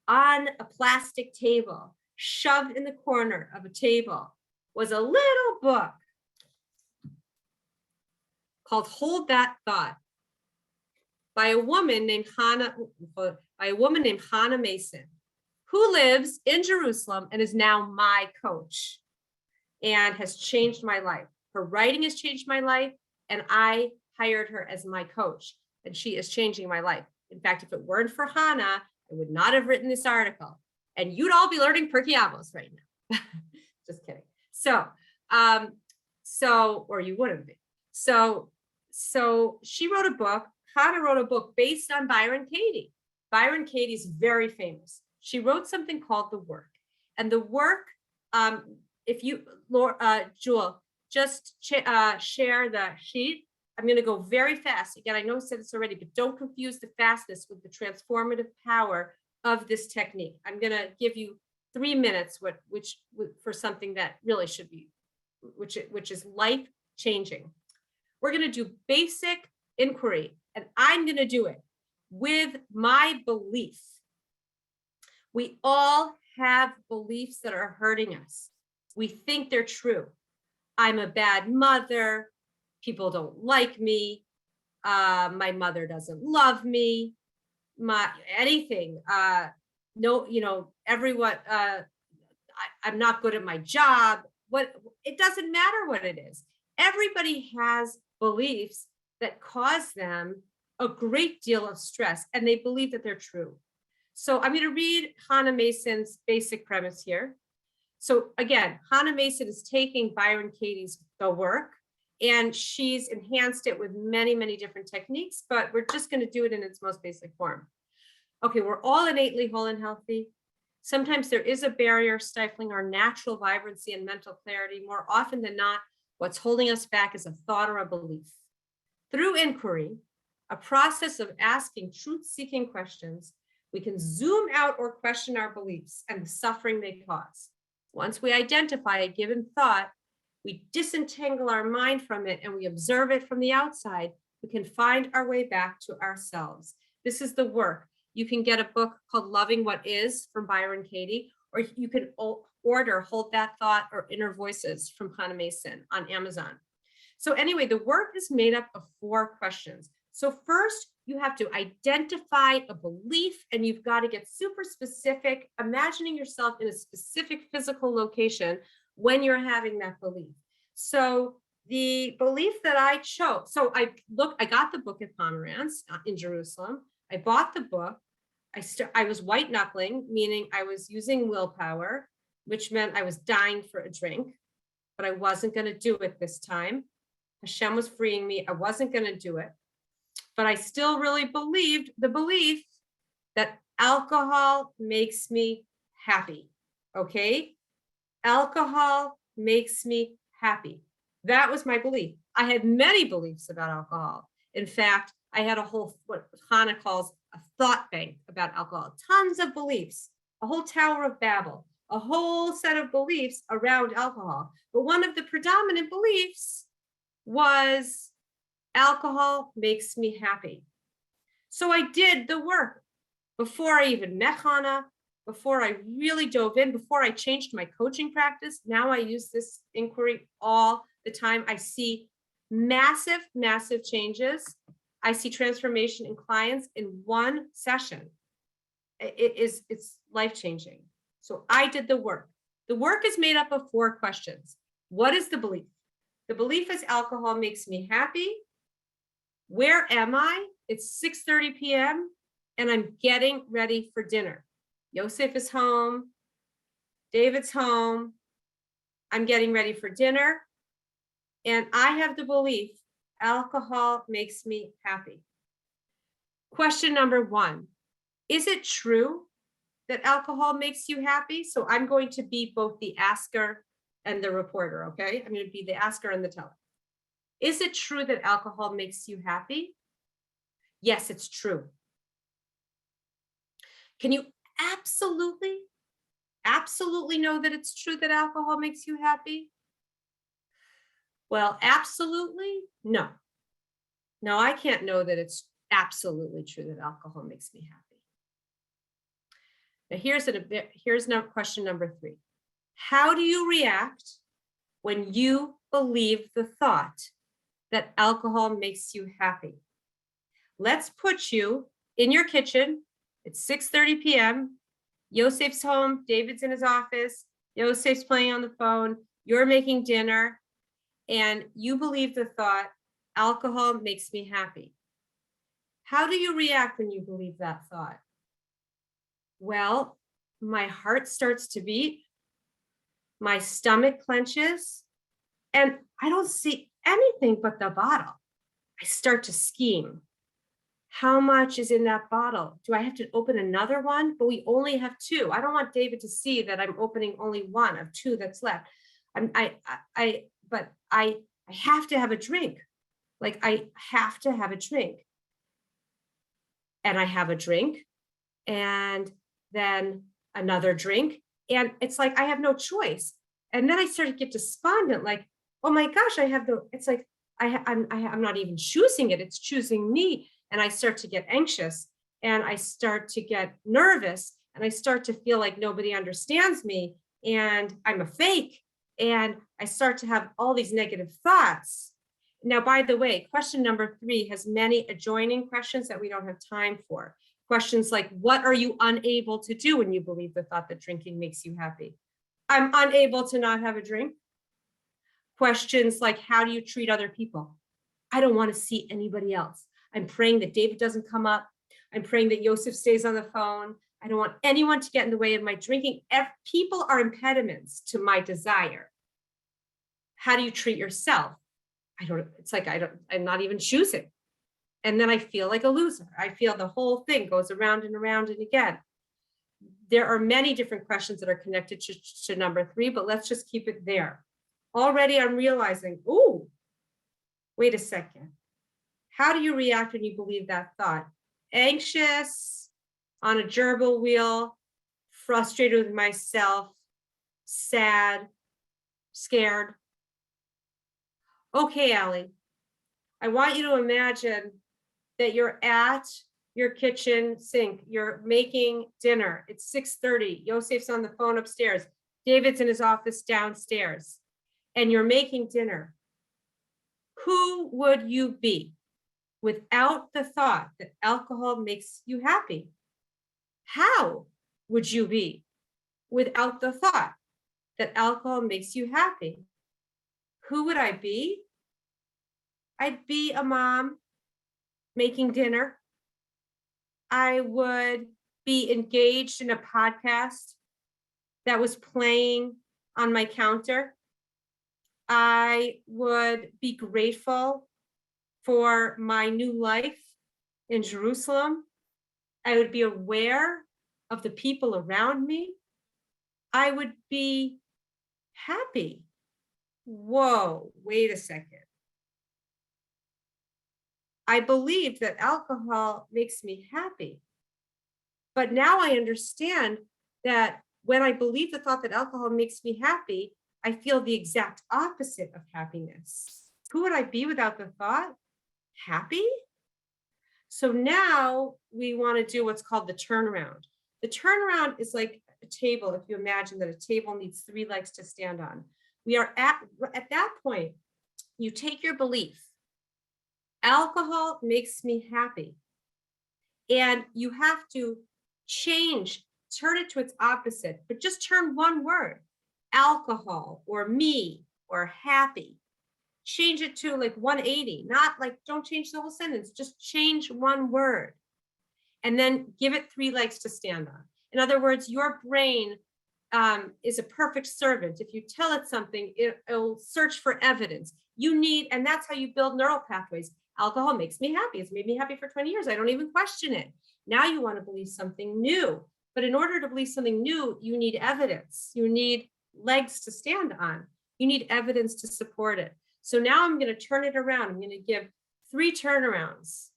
On a plastic table, shoved in the corner of a table, was a little book called Hold That Thought by a woman named Hannah Mason, who lives in Jerusalem and is now my coach and has changed my life. Her writing has changed my life, and I hired her as my coach. and she is changing my life. In fact, if it weren't for Hannah, I would not have written this article, and you'd all be learning Perkiamos right now. Just kidding. So, or you wouldn't be. So she wrote a book. Hannah wrote a book based on Byron Katie. Byron Katie's very famous. She wrote something called The Work, and The Work. If you, Jewel, just share the sheet. I'm going to go very fast. Again, I know I said this already, but don't confuse the fastness with the transformative power of this technique. I'm going to give you 3 minutes, for something that really should be, which is life changing. We're going to do basic inquiry, and I'm going to do it with my belief. We all have beliefs that are hurting us. We think they're true. I'm a bad mother. People don't like me. My mother doesn't love me. Anything. Everyone. I'm not good at my job. It doesn't matter what it is. Everybody has beliefs that cause them a great deal of stress, and they believe that they're true. So I'm going to read Hannah Mason's basic premise here. So again, Hannah Mason is taking Byron Katie's The Work, and she's enhanced it with many, many different techniques, but we're just going to do it in its most basic form. Okay, we're all innately whole and healthy. Sometimes there is a barrier stifling our natural vibrancy and mental clarity. More often than not, what's holding us back is a thought or a belief. Through inquiry, a process of asking truth-seeking questions, we can zoom out or question our beliefs and the suffering they cause. Once we identify a given thought, we disentangle our mind from it and we observe it from the outside. We can find our way back to ourselves. This is The Work. You can get a book called Loving What Is from Byron Katie, or you can order Hold That Thought or Inner Voices from Hannah Mason on Amazon. So anyway, The Work is made up of 4 questions. So first, you have to identify a belief, and you've got to get super specific, imagining yourself in a specific physical location when you're having that belief. So the belief that I chose, so I got the book at Pomerantz in Jerusalem. I bought the book. I was white knuckling, meaning I was using willpower, which meant I was dying for a drink, but I wasn't going to do it this time. Hashem was freeing me. I wasn't going to do it. But I still really believed the belief that alcohol makes me happy. Okay? Alcohol makes me happy. That was my belief. I had many beliefs about alcohol. In fact, I had a whole, what Hannah calls a thought bank about alcohol, tons of beliefs, a whole Tower of Babel, a whole set of beliefs around alcohol. But one of the predominant beliefs was alcohol makes me happy. So I did the work before I even met Hannah, before I really dove in, before I changed my coaching practice. Now I use this inquiry all the time. I see massive, massive changes. I see transformation in clients in one session. It's life-changing. So I did the work. The work is made up of 4 questions. What is the belief? The belief is alcohol makes me happy. Where am I? It's 6:30 p.m. and I'm getting ready for dinner. Yosef is home. David's home. I'm getting ready for dinner. And I have the belief alcohol makes me happy. Question number 1, is it true that alcohol makes you happy? So I'm going to be both the asker and the reporter, okay? I'm going to be the asker and the teller. Is it true that alcohol makes you happy? Yes, it's true. Can you absolutely know that it's true that alcohol makes you happy? Well, absolutely, no. No, I can't know that it's absolutely true that alcohol makes me happy. Now here's question number 3. How do you react when you believe the thought that alcohol makes you happy? Let's put you in your kitchen. It's 6:30 p.m. Yosef's home. David's in his office. Yosef's playing on the phone. You're making dinner. And you believe the thought, alcohol makes me happy. How do you react when you believe that thought? Well, my heart starts to beat, my stomach clenches, and I don't see anything but the bottle. I start to scheme. How much is in that bottle? Do I have to open another one? But we only have two. I don't want David to see that I'm opening only one of two that's left. But I have to have a drink. Like I have to have a drink. And I have a drink and then another drink. And it's like, I have no choice. And then I start to get despondent, like, oh my gosh, it's like, I'm not even choosing it. It's choosing me. And I start to get anxious and I start to get nervous and I start to feel like nobody understands me and I'm a fake. And I start to have all these negative thoughts. Now, by the way, question number 3 has many adjoining questions that we don't have time for. Questions like, what are you unable to do when you believe the thought that drinking makes you happy? I'm unable to not have a drink. Questions like, how do you treat other people? I don't want to see anybody else. I'm praying that David doesn't come up. I'm praying that Joseph stays on the phone. I don't want anyone to get in the way of my drinking. People are impediments to my desire. How do you treat yourself? I'm not even choosing. And then I feel like a loser. I feel the whole thing goes around and around and again. There are many different questions that are connected to number 3, but let's just keep it there. Already I'm realizing, ooh, wait a second. How do you react when you believe that thought? Anxious, on a gerbil wheel, frustrated with myself, sad, scared. Okay, Allie, I want you to imagine that you're at your kitchen sink. You're making dinner. It's 6:30. Yosef's on the phone upstairs. David's in his office downstairs. And you're making dinner. Who would you be without the thought that alcohol makes you happy? How would you be without the thought that alcohol makes you happy? Who would I be? I'd be a mom making dinner. I would be engaged in a podcast that was playing on my counter. I would be grateful for my new life in Jerusalem. I would be aware of the people around me. I would be happy. Whoa, wait a second. I believed that alcohol makes me happy. But now I understand that when I believe the thought that alcohol makes me happy, I feel the exact opposite of happiness. Who would I be without the thought? Happy? So now we want to do what's called the turnaround. The turnaround is like a table. If you imagine that a table needs 3 legs to stand on. We are at that point, you take your belief, alcohol makes me happy. And you have to turn it to its opposite, but just turn one word, alcohol or me or happy. Change it to like 180, not like, don't change the whole sentence, just change one word. And then give it 3 legs to stand on. In other words, your brain is a perfect servant. If you tell it something, it'll search for evidence. And that's how you build neural pathways. Alcohol makes me happy. It's made me happy for 20 years. I don't even question it. Now you want to believe something new. But in order to believe something new, you need evidence. You need legs to stand on. You need evidence to support it. So now I'm going to turn it around. I'm going to give 3 turnarounds.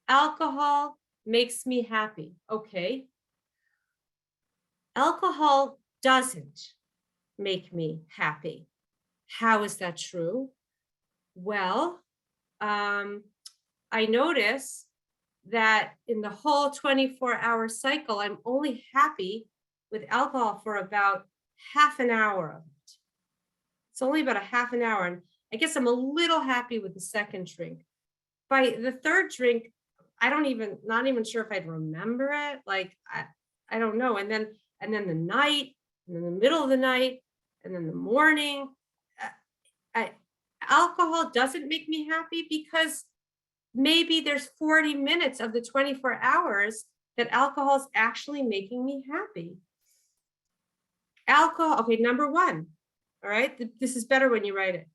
Alcohol makes me happy. Okay. Alcohol doesn't make me happy. How is that true? Well, I notice that in the whole 24-hour cycle, I'm only happy with alcohol for about half an hour of it. It's only about a half an hour. And I guess I'm a little happy with the second drink. By the third drink, not even sure if I'd remember it. Like, I don't know. And then the night, and then the middle of the night, and then the morning. Alcohol doesn't make me happy because maybe there's 40 minutes of the 24 hours that alcohol is actually making me happy. Alcohol, okay, number one, all right, this is better when you write it.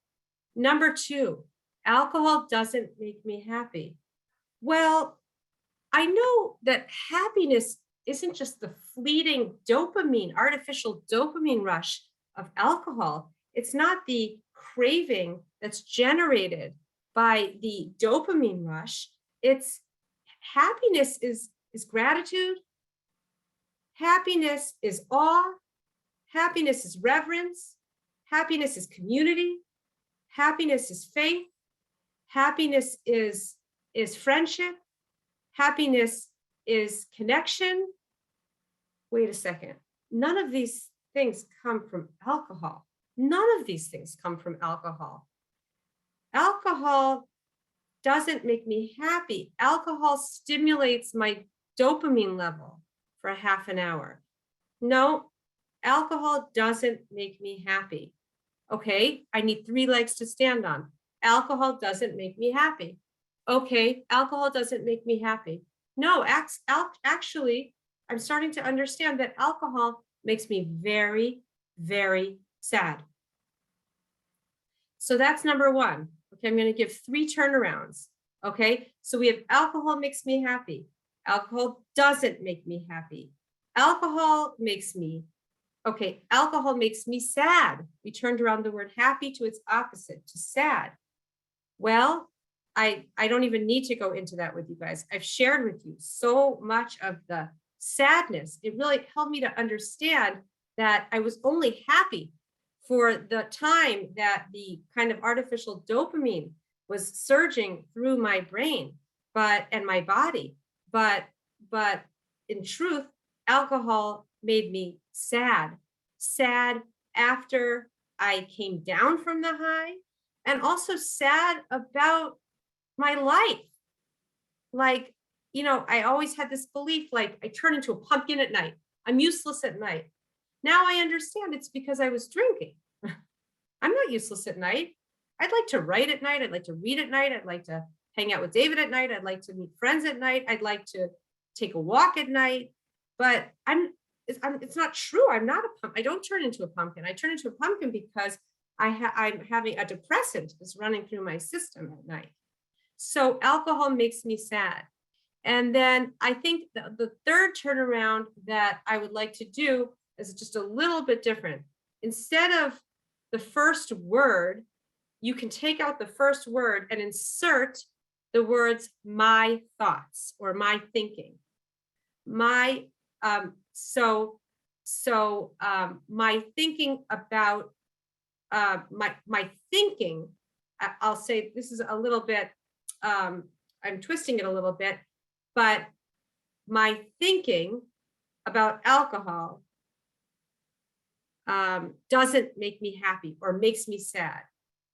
Number two, alcohol doesn't make me happy. Well, I know that happiness isn't just the fleeting dopamine, artificial dopamine rush of alcohol. It's not the craving that's generated by the dopamine rush. It's happiness is gratitude. Happiness is awe. Happiness is reverence. Happiness is community. Happiness is faith. Happiness is friendship. Happiness is connection. Wait a second. None of these things come from alcohol. None of these things come from alcohol. Alcohol doesn't make me happy. Alcohol stimulates my dopamine level for a half an hour. No, alcohol doesn't make me happy. Okay, I need 3 legs to stand on. Alcohol doesn't make me happy. Okay, alcohol doesn't make me happy. No, actually, I'm starting to understand that alcohol makes me very, very sad. So that's number one. Okay, I'm going to give 3 turnarounds. Okay, so we have alcohol makes me happy. Alcohol doesn't make me happy. Alcohol makes me, okay, alcohol makes me sad. We turned around the word happy to its opposite, to sad. Well, I don't even need to go into that with you guys. I've shared with you so much of the sadness. It really helped me to understand that I was only happy for the time that the kind of artificial dopamine was surging through my brain, and my body. But in truth, alcohol made me sad. Sad after I came down from the high, and also sad about my life. Like, you know, I always had this belief, like I turn into a pumpkin at night. I'm useless at night. Now I understand it's because I was drinking. I'm not useless at night. I'd like to write at night. I'd like to read at night. I'd like to hang out with David at night. I'd like to meet friends at night. I'd like to take a walk at night. But it's not true. I'm not a pumpkin. I don't turn into a pumpkin. I turn into a pumpkin because I'm having a depressant that's running through my system at night. So alcohol makes me sad. And then I think the third turnaround that I would like to do is just a little bit different. Instead of the first word, you can take out the first word and insert the words my thoughts or my thinking. My my thinking about my thinking, I'll say this is a little bit, I'm twisting it a little bit, but my thinking about alcohol doesn't make me happy or makes me sad.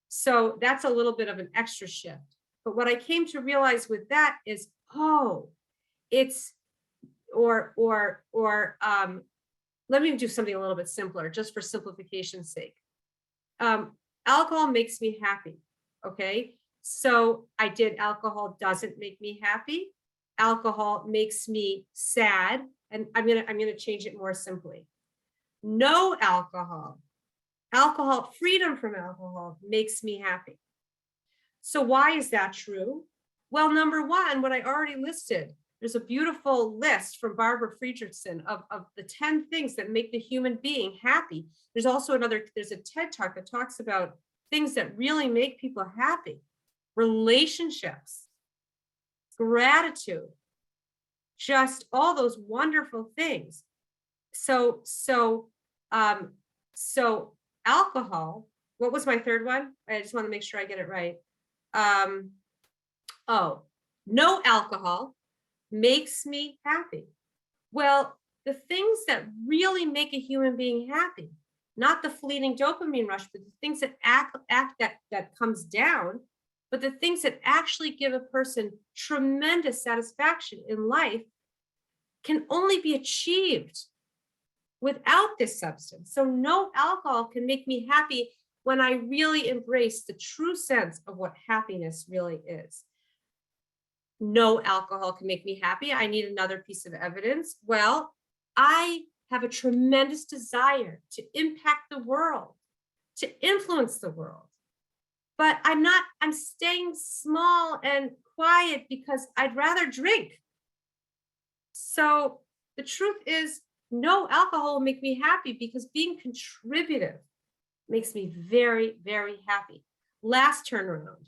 So that's a little bit of an extra shift. But what I came to realize with that is, oh, it's, let me do something a little bit simpler, just for simplification's sake. Alcohol makes me happy. Okay. So I did alcohol doesn't make me happy. Alcohol makes me sad. And I'm gonna change it more simply. No alcohol, freedom from alcohol makes me happy. So why is that true? Well, number one, what I already listed, there's a beautiful list from Barbara Friedrichsen of the 10 things that make the human being happy. There's also there's a TED Talk that talks about things that really make people happy. Relationships, gratitude, just all those wonderful things. So alcohol, what was my third one? I just want to make sure I get it right. No alcohol makes me happy. Well, the things that really make a human being happy, not the fleeting dopamine rush, but the things that that comes down, but the things that actually give a person tremendous satisfaction in life can only be achieved without this substance. So no alcohol can make me happy when I really embrace the true sense of what happiness really is. no alcohol can make me happy. I need another piece of evidence. Well, I have a tremendous desire to impact the world, to influence the world. But I'm staying small and quiet because I'd rather drink. So the truth is, no alcohol will make me happy because being contributive makes me very, very happy. Last turnaround,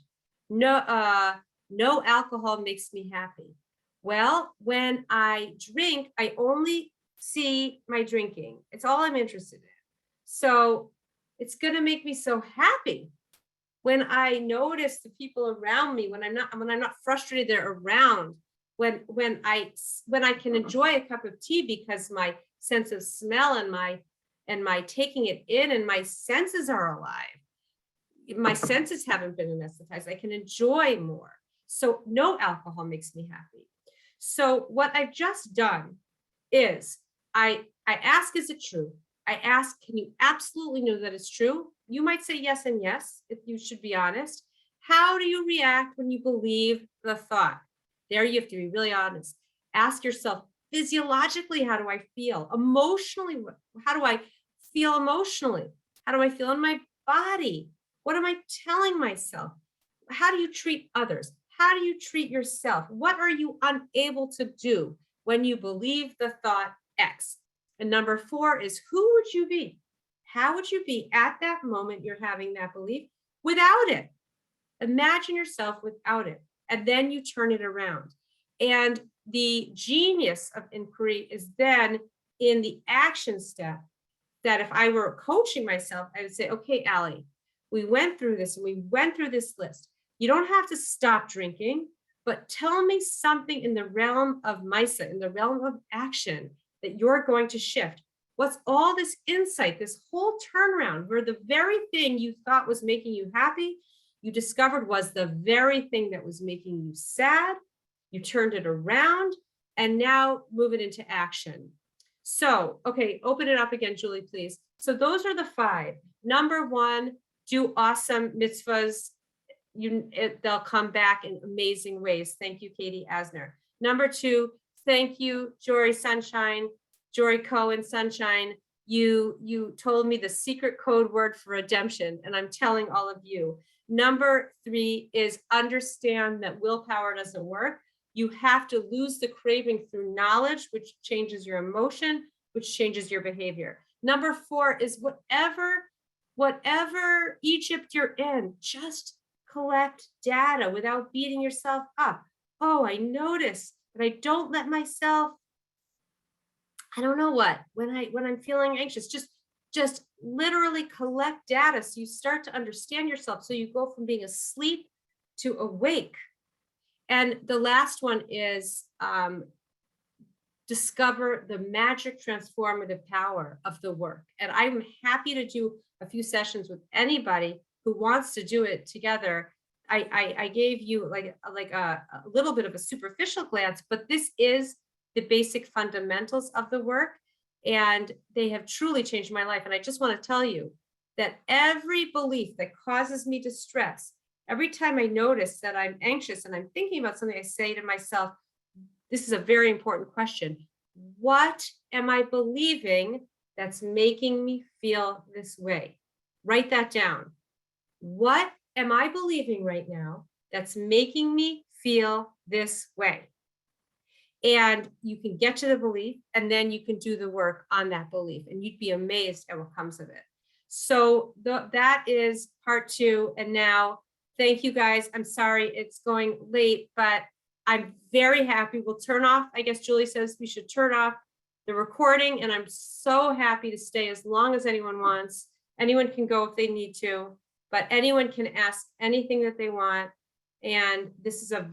no alcohol makes me happy. Well, when I drink, I only see my drinking. It's all I'm interested in. So it's going to make me so happy when I notice the people around me, when I'm not frustrated they're around, when I can enjoy a cup of tea because my sense of smell and my taking it in and my senses are alive. My senses haven't been anesthetized. I can enjoy more. So no alcohol makes me happy. So what I've just done is I ask, is it true? I ask, can you absolutely know that it's true? You might say yes and yes, if you should be honest. How do you react when you believe the thought? There you have to be really honest. Ask yourself, physiologically, how do I feel? Emotionally, how do I feel emotionally? How do I feel in my body? What am I telling myself? How do you treat others? How do you treat yourself? What are you unable to do when you believe the thought X? And number 4 is, who would you be? How would you be at that moment you're having that belief without it? Imagine yourself without it, and then you turn it around. And the genius of inquiry is then in the action step, that if I were coaching myself, I would say, okay, Allie, we went through this and we went through this list. You don't have to stop drinking, but tell me something in the realm of MISA, in the realm of action, that you're going to shift. What's all this insight, this whole turnaround where the very thing you thought was making you happy, you discovered was the very thing that was making you sad. You turned it around and now move it into action. So, okay, open it up again, Julie, please. So those are the 5. Number 1, do awesome mitzvahs. They'll come back in amazing ways. Thank you, Katie Asner. Number 2, thank you, Jory Sunshine, Jory Cohen Sunshine. You told me the secret code word for redemption, and I'm telling all of you. Number 3 is understand that willpower doesn't work. You have to lose the craving through knowledge, which changes your emotion, which changes your behavior. Number 4 is whatever Egypt you're in, just collect data without beating yourself up. Oh, I noticed that I don't let myself, I don't know what, when I'm feeling anxious, just literally collect data so you start to understand yourself. So you go from being asleep to awake. And the last one is discover the magic transformative power of the work. And I'm happy to do a few sessions with anybody who wants to do it together. I gave you like a little bit of a superficial glance, but this is the basic fundamentals of the work, and they have truly changed my life. And I just want to tell you that every belief that causes me distress, every time I notice that I'm anxious and I'm thinking about something, I say to myself, this is a very important question. What am I believing that's making me feel this way? Write that down. What am I believing right now that's making me feel this way? And you can get to the belief, and then you can do the work on that belief, and you'd be amazed at what comes of it. So that is part 2. And now, thank you guys. I'm sorry it's going late, but I'm very happy. We'll turn off, I guess Julie says we should turn off the recording, and I'm so happy to stay as long as anyone wants. Anyone can go if they need to, but anyone can ask anything that they want. And this is a very